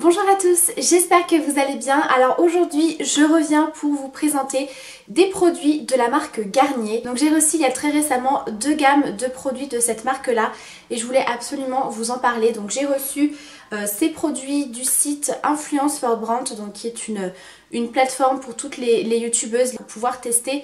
Bonjour à tous, j'espère que vous allez bien. Alors aujourd'hui je reviens pour vous présenter des produits de la marque Garnier. Donc j'ai reçu il y a très récemment deux gammes de produits de cette marque là et je voulais absolument vous en parler. Donc j'ai reçu ces produits du site Influence for Brand, donc qui est une plateforme pour toutes les youtubeuses pour pouvoir tester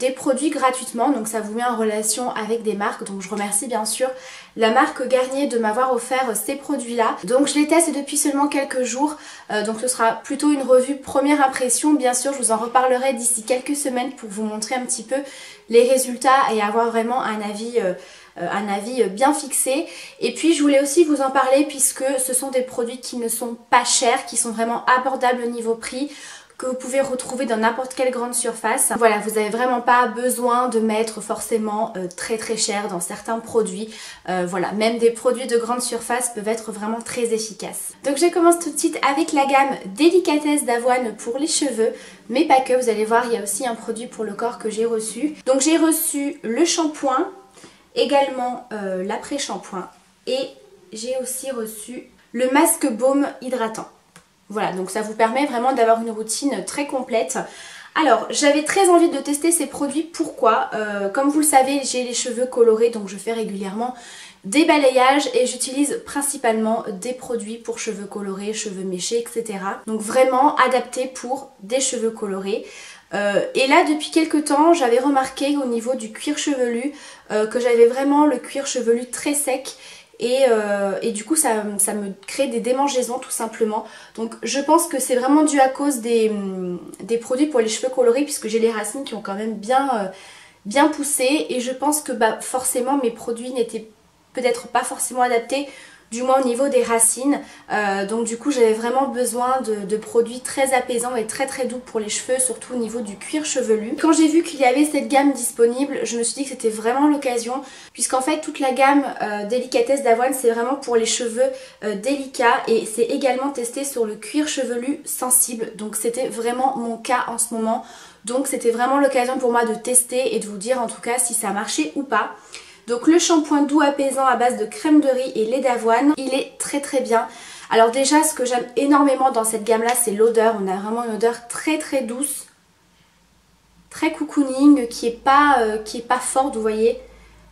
des produits gratuitement. Donc ça vous met en relation avec des marques. Donc je remercie bien sûr la marque Garnier de m'avoir offert ces produits là. Donc je les teste depuis seulement quelques jours, donc ce sera plutôt une revue première impression. Bien sûr je vous en reparlerai d'ici quelques semaines pour vous montrer un petit peu les résultats et avoir vraiment un avis bien fixé. Et puis je voulais aussi vous en parler puisque ce sont des produits qui ne sont pas chers, qui sont vraiment abordables au niveau prix, que vous pouvez retrouver dans n'importe quelle grande surface. Voilà, vous n'avez vraiment pas besoin de mettre forcément très cher dans certains produits. Voilà, même des produits de grande surface peuvent être vraiment très efficaces. Donc je commence tout de suite avec la gamme Délicatesse d'avoine pour les cheveux, mais pas que, vous allez voir, il y a aussi un produit pour le corps que j'ai reçu. Donc j'ai reçu le shampoing, également l'après-shampoing, et j'ai aussi reçu le masque baume hydratant. Voilà, donc ça vous permet vraiment d'avoir une routine très complète. Alors, j'avais très envie de tester ces produits. Pourquoi? Comme vous le savez, j'ai les cheveux colorés, donc je fais régulièrement des balayages et j'utilise principalement des produits pour cheveux colorés, cheveux méchés, etc. Donc vraiment adaptés pour des cheveux colorés. Et là, depuis quelques temps, j'avais remarqué au niveau du cuir chevelu que j'avais vraiment le cuir chevelu très sec. Et du coup ça me crée des démangeaisons tout simplement. Donc je pense que c'est vraiment dû à cause des produits pour les cheveux colorés, puisque j'ai les racines qui ont quand même bien poussé. Et je pense que forcément mes produits n'étaient peut-être pas forcément adaptés, du moins au niveau des racines. Donc du coup j'avais vraiment besoin de produits très apaisants et très doux pour les cheveux, surtout au niveau du cuir chevelu. Quand j'ai vu qu'il y avait cette gamme disponible, je me suis dit que c'était vraiment l'occasion, puisqu'en fait toute la gamme Délicatesse d'avoine c'est vraiment pour les cheveux délicats, et c'est également testé sur le cuir chevelu sensible. Donc c'était vraiment mon cas en ce moment. Donc c'était vraiment l'occasion pour moi de tester et de vous dire en tout cas si ça marchait ou pas. Donc le shampoing doux apaisant à base de crème de riz et lait d'avoine, il est très bien. Alors déjà, ce que j'aime énormément dans cette gamme là, c'est l'odeur. On a vraiment une odeur très douce, très cocooning, qui est pas forte, vous voyez.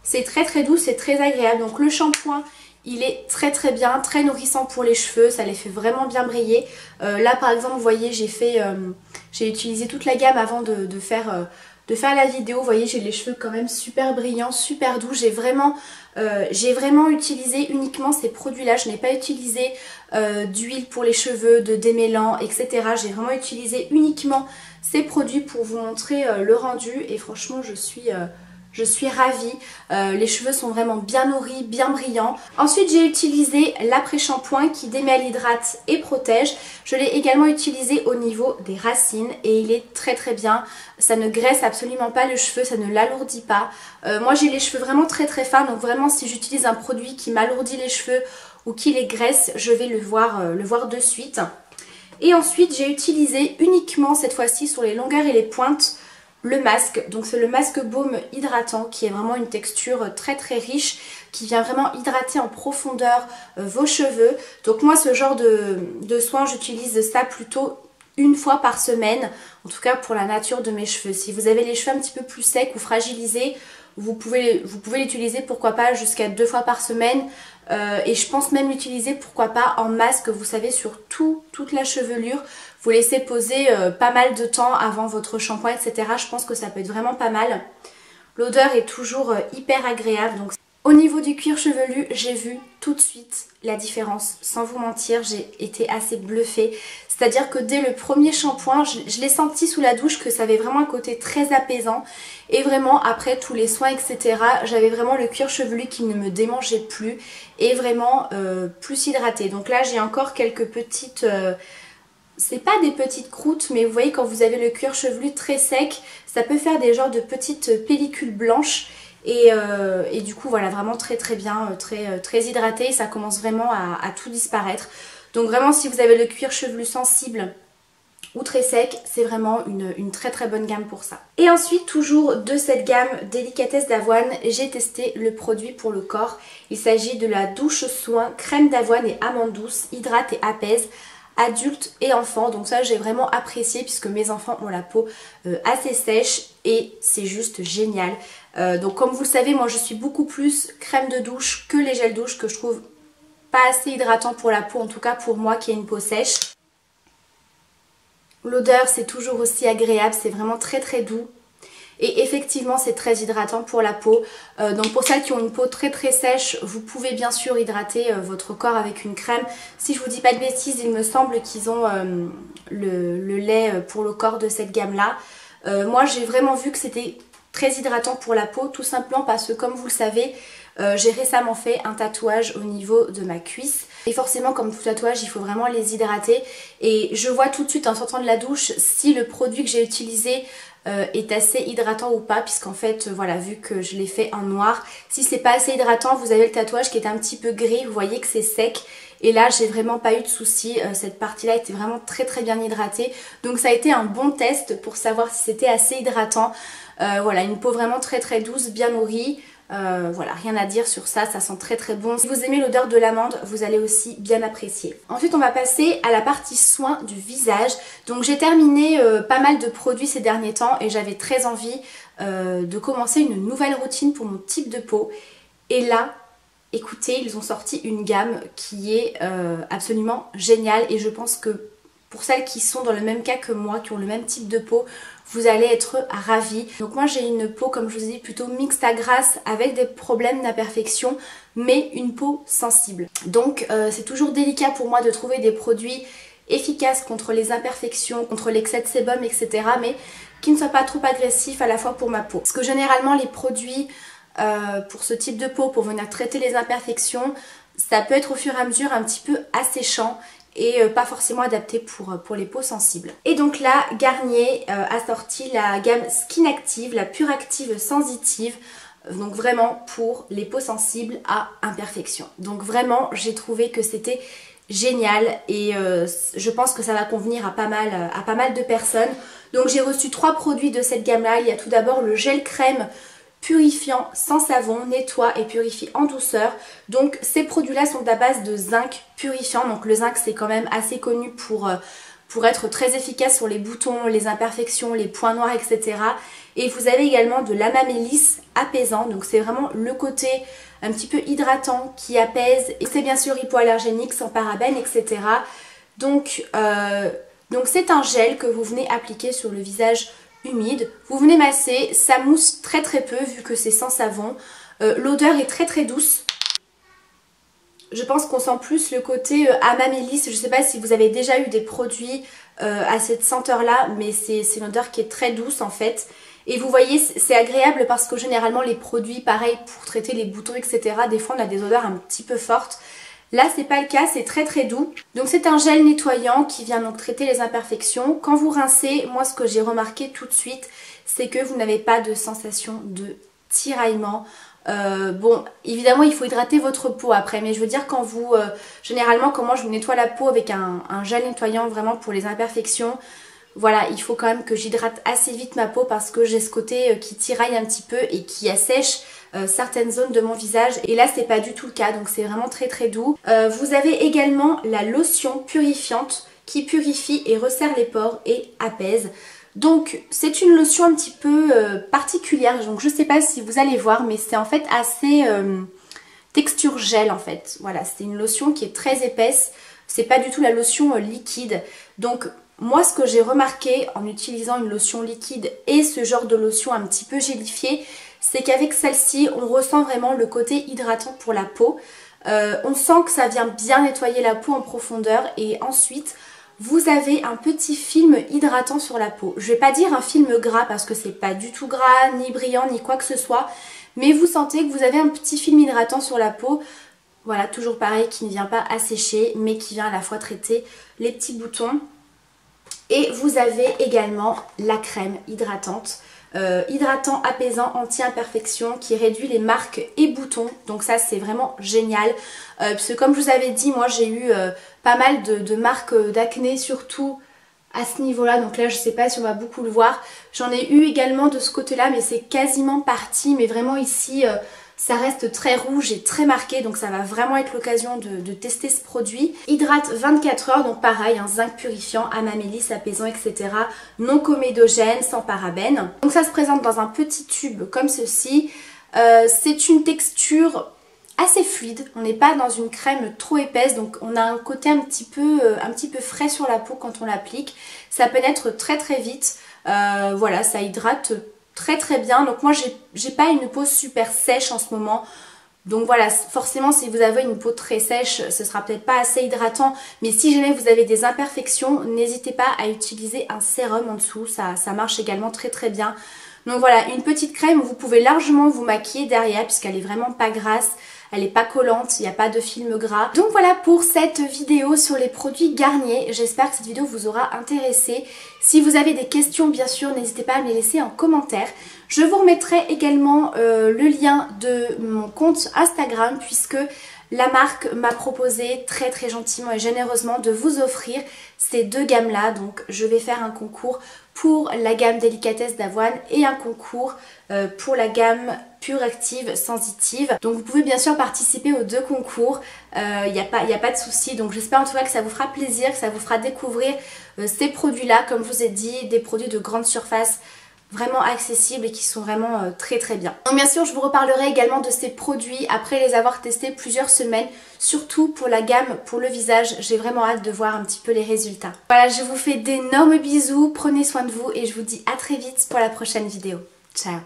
C'est très doux, c'est très agréable. Donc le shampoing, il est très bien, très nourrissant pour les cheveux, ça les fait vraiment bien briller. Là par exemple, vous voyez, j'ai utilisé toute la gamme avant de faire la vidéo. Vous voyez, j'ai les cheveux quand même super brillants, super doux. J'ai vraiment utilisé uniquement ces produits là. Je n'ai pas utilisé d'huile pour les cheveux, de démêlant, etc. J'ai vraiment utilisé uniquement ces produits pour vous montrer le rendu, et franchement je suis ravie. Les cheveux sont vraiment bien nourris, bien brillants. Ensuite j'ai utilisé l'après-shampoing qui démêle, hydrate et protège. Je l'ai également utilisé au niveau des racines et il est très bien. Ça ne graisse absolument pas le cheveu, ça ne l'alourdit pas. Moi j'ai les cheveux vraiment très fins, donc vraiment si j'utilise un produit qui m'alourdit les cheveux ou qui les graisse, je vais le voir de suite. Et ensuite j'ai utilisé uniquement cette fois-ci sur les longueurs et les pointes le masque. Donc c'est le masque baume hydratant qui est vraiment une texture très riche, qui vient vraiment hydrater en profondeur vos cheveux. Donc moi ce genre de soin, j'utilise ça plutôt une fois par semaine, en tout cas pour la nature de mes cheveux. Si vous avez les cheveux un petit peu plus secs ou fragilisés, vous pouvez l'utiliser pourquoi pas jusqu'à 2 fois par semaine. Et je pense même l'utiliser pourquoi pas en masque, vous savez, sur toute la chevelure. Vous laissez poser pas mal de temps avant votre shampoing, etc. Je pense que ça peut être vraiment pas mal. L'odeur est toujours hyper agréable. Donc au niveau du cuir chevelu, j'ai vu tout de suite la différence. Sans vous mentir, j'ai été assez bluffée. C'est-à-dire que dès le premier shampoing, je l'ai senti sous la douche que ça avait vraiment un côté très apaisant. Et vraiment, après tous les soins, etc., j'avais vraiment le cuir chevelu qui ne me démangeait plus et vraiment plus hydraté. Donc là, j'ai encore quelques petites... c'est pas des petites croûtes, mais vous voyez, quand vous avez le cuir chevelu très sec, ça peut faire des genres de petites pellicules blanches. Et du coup, voilà, vraiment très bien, très hydraté. Ça commence vraiment à tout disparaître. Donc vraiment, si vous avez le cuir chevelu sensible ou très sec, c'est vraiment une très bonne gamme pour ça. Et ensuite, toujours de cette gamme Délicatesse d'avoine, j'ai testé le produit pour le corps. Il s'agit de la douche soin crème d'avoine et amande douce, hydrate et apaise adultes et enfants. Donc ça j'ai vraiment apprécié puisque mes enfants ont la peau assez sèche et c'est juste génial. Donc comme vous le savez, moi je suis beaucoup plus crème de douche que les gels douche, que je trouve pas assez hydratant pour la peau, en tout cas pour moi qui ai une peau sèche. L'odeur c'est toujours aussi agréable, c'est vraiment très très doux. Et effectivement c'est très hydratant pour la peau. Donc pour celles qui ont une peau très très sèche, vous pouvez bien sûr hydrater votre corps avec une crème. Si je vous dis pas de bêtises, il me semble qu'ils ont le lait pour le corps de cette gamme là. Moi j'ai vraiment vu que c'était très hydratant pour la peau, tout simplement parce que comme vous le savez, j'ai récemment fait un tatouage au niveau de ma cuisse. Et forcément comme tout tatouage il faut vraiment les hydrater. Et je vois tout de suite en sortant de la douche si le produit que j'ai utilisé est assez hydratant ou pas, puisqu'en fait voilà, vu que je l'ai fait en noir, si c'est pas assez hydratant vous avez le tatouage qui est un petit peu gris, vous voyez que c'est sec. Et là j'ai vraiment pas eu de soucis, cette partie là était vraiment très très bien hydratée. Donc ça a été un bon test pour savoir si c'était assez hydratant. Voilà, une peau vraiment très très douce, bien nourrie. Voilà, rien à dire sur ça, ça sent très très bon. Si vous aimez l'odeur de l'amande, vous allez aussi bien apprécier. Ensuite on va passer à la partie soins du visage. Donc j'ai terminé pas mal de produits ces derniers temps et j'avais très envie de commencer une nouvelle routine pour mon type de peau. Et là, écoutez, ils ont sorti une gamme qui est absolument géniale et je pense que pour celles qui sont dans le même cas que moi, qui ont le même type de peau, vous allez être ravis. Donc moi j'ai une peau, comme je vous ai dit, plutôt mixte à grasse avec des problèmes d'imperfection, mais une peau sensible. Donc c'est toujours délicat pour moi de trouver des produits efficaces contre les imperfections, contre l'excès de sébum, etc. mais qui ne soient pas trop agressifs à la fois pour ma peau. Parce que généralement les produits pour ce type de peau, pour venir traiter les imperfections, ça peut être au fur et à mesure un petit peu asséchant et pas forcément adapté pour les peaux sensibles. Et donc là, Garnier a sorti la gamme Skin Active, la pure active sensitive, donc vraiment pour les peaux sensibles à imperfection. Donc vraiment, j'ai trouvé que c'était génial et je pense que ça va convenir à pas mal de personnes. Donc j'ai reçu 3 produits de cette gamme là. Il y a tout d'abord le gel crème purifiant sans savon, nettoie et purifie en douceur. Donc ces produits là sont à base de zinc purifiant. Donc le zinc c'est quand même assez connu pour être très efficace sur les boutons, les imperfections, les points noirs, etc. Et vous avez également de l'amamélis apaisant. Donc c'est vraiment le côté un petit peu hydratant qui apaise. Et c'est bien sûr hypoallergénique, sans parabènes, etc. Donc c'est un gel que vous venez appliquer sur le visage humide, vous venez masser, ça mousse très très peu vu que c'est sans savon. L'odeur est très très douce. Je pense qu'on sent plus le côté amamélis. Je ne sais pas si vous avez déjà eu des produits à cette senteur là, mais c'est une odeur qui est très douce en fait. Et vous voyez, c'est agréable parce que généralement les produits pareil pour traiter les boutons, etc. des fois on a des odeurs un petit peu fortes. Là c'est pas le cas, c'est très très doux. Donc c'est un gel nettoyant qui vient donc traiter les imperfections. Quand vous rincez, moi ce que j'ai remarqué tout de suite, c'est que vous n'avez pas de sensation de tiraillement. Bon, évidemment il faut hydrater votre peau après, mais je veux dire quand vous... généralement quand moi je vous nettoie la peau avec un gel nettoyant vraiment pour les imperfections, voilà, il faut quand même que j'hydrate assez vite ma peau parce que j'ai ce côté qui tiraille un petit peu et qui assèche certaines zones de mon visage. Et là c'est pas du tout le cas, donc c'est vraiment très très doux. Vous avez également la lotion purifiante qui purifie et resserre les pores et apaise. Donc c'est une lotion un petit peu particulière, donc je sais pas si vous allez voir, mais c'est en fait assez texture gel en fait. Voilà, c'est une lotion qui est très épaisse, c'est pas du tout la lotion liquide. Donc moi ce que j'ai remarqué en utilisant une lotion liquide et ce genre de lotion un petit peu gélifiée, c'est qu'avec celle-ci on ressent vraiment le côté hydratant pour la peau. On sent que ça vient bien nettoyer la peau en profondeur et ensuite vous avez un petit film hydratant sur la peau. Je vais pas dire un film gras parce que c'est pas du tout gras, ni brillant, ni quoi que ce soit, mais vous sentez que vous avez un petit film hydratant sur la peau. Voilà, toujours pareil, qui ne vient pas assécher mais qui vient à la fois traiter les petits boutons. Et vous avez également la crème hydratante, hydratant, apaisant, anti-imperfection qui réduit les marques et boutons. Donc ça c'est vraiment génial. Parce que comme je vous avais dit, moi j'ai eu pas mal de marques d'acné surtout à ce niveau-là. Donc là je sais pas si on va beaucoup le voir. J'en ai eu également de ce côté-là mais c'est quasiment parti. Mais vraiment ici Ça reste très rouge et très marqué, donc ça va vraiment être l'occasion de tester ce produit. Hydrate 24 heures, donc pareil, un zinc purifiant, amamélis, apaisant, etc. Non comédogène, sans parabènes. Donc ça se présente dans un petit tube comme ceci. C'est une texture assez fluide, on n'est pas dans une crème trop épaisse, donc on a un côté un petit peu frais sur la peau quand on l'applique. Ça pénètre très très vite, voilà, ça hydrate très bien. Donc moi j'ai pas une peau super sèche en ce moment, donc voilà, forcément si vous avez une peau très sèche, ce sera peut-être pas assez hydratant, mais si jamais vous avez des imperfections, n'hésitez pas à utiliser un sérum en dessous, ça marche également très bien. Donc voilà, une petite crème où vous pouvez largement vous maquiller derrière puisqu'elle est vraiment pas grasse, elle n'est pas collante, il n'y a pas de film gras. Donc voilà pour cette vidéo sur les produits Garnier. J'espère que cette vidéo vous aura intéressé. Si vous avez des questions, bien sûr, n'hésitez pas à me les laisser en commentaire. Je vous remettrai également le lien de mon compte Instagram puisque la marque m'a proposé très gentiment et généreusement de vous offrir ces deux gammes là. Donc je vais faire un concours pour la gamme délicatesse d'avoine et un concours pour la gamme pure active sensitive. Donc vous pouvez bien sûr participer aux deux concours, il n'y a pas de souci. Donc j'espère en tout cas que ça vous fera plaisir, que ça vous fera découvrir ces produits là, comme je vous ai dit, des produits de grande surface vraiment accessibles et qui sont vraiment très bien. Donc bien sûr je vous reparlerai également de ces produits après les avoir testés plusieurs semaines, surtout pour la gamme pour le visage. J'ai vraiment hâte de voir un petit peu les résultats. Voilà, je vous fais d'énormes bisous, prenez soin de vous et je vous dis à très vite pour la prochaine vidéo. Ciao.